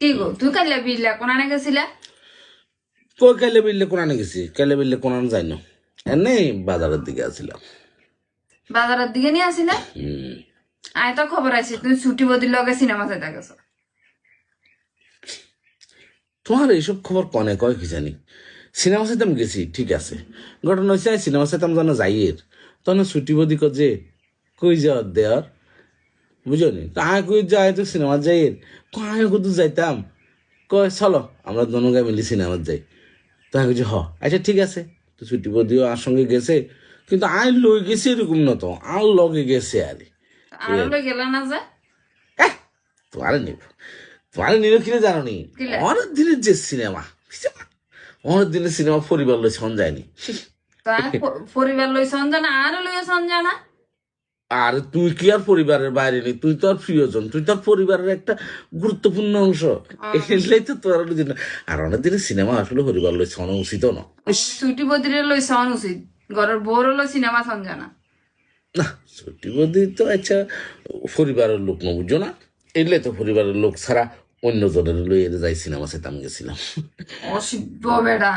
কি গো তুই কাইলে বিল্লা কোনানে গেছিলা? কই কাইলে বিললে কোনানে গেছি? কাইলে বিললে কোনানে যাই না, এনে বাজারের দিকে আসছিলাম। বাজারের দিকে নিয়ে আসিলা? আয় তো খবর আছে তুমি ছুটি বদির লগে সিনেমা চাইতে গেছো। তোমার এইসব খবর কনে কয় কি জানি। সিনেমা সাইতাম গেছি ঠিক আছে, ঘটনা হয়েছে সিনেমা সাইতাম জানা যাইয়ের তখন ছুটি বদি যে কই যাওয়ার দেওয়ার বুঝো নি, আয় কই যাই তো সিনেমা যাইয়ের, কয় কত যাইতাম, কয় চলো আমরা দনুগা মিলি সিনেমা যাই। তো আমি হ আচ্ছা ঠিক আছে। তো ছুটি বদিও আর সঙ্গে গেছে, কিন্তু আয় লই গেছি এরকম না, তো আর লগে গেছে আরে আরো লই গেলা না যে? তোমার নিব, তোমার নিল কিনে জানো নি, কিলে? অনেক দিনের যে সিনেমা, অনেক দিনের সিনেমা পরিবার লই শোন যায়নি। তা পরিবার লই সঞ্জানা আরো লইয়া সঞ্জানা। আর তুই কি আর পরিবারের বাইরে নেই, তুই তো আর প্রিয়জন, তুই তো আর পরিবারের একটা গুরুত্বপূর্ণ অংশ। এটাই তো তোর জন্য। আর অনেক দিনের সিনেমা আসলে পরিবার লই শোনা উচিত না। ছুটি বদিরে লই সন উচিত, ঘরের বউরও লই সিনেমা সঞ্জানা। না ছুটি বদি তো আচ্ছা পরিবারের লোক না বুঝছো না, এলে তো পরিবারের লোক ছাড়া অন্য জনের লই যাই সিনেমা সেতাম গেছিলাম। অসভ্য বেড়া।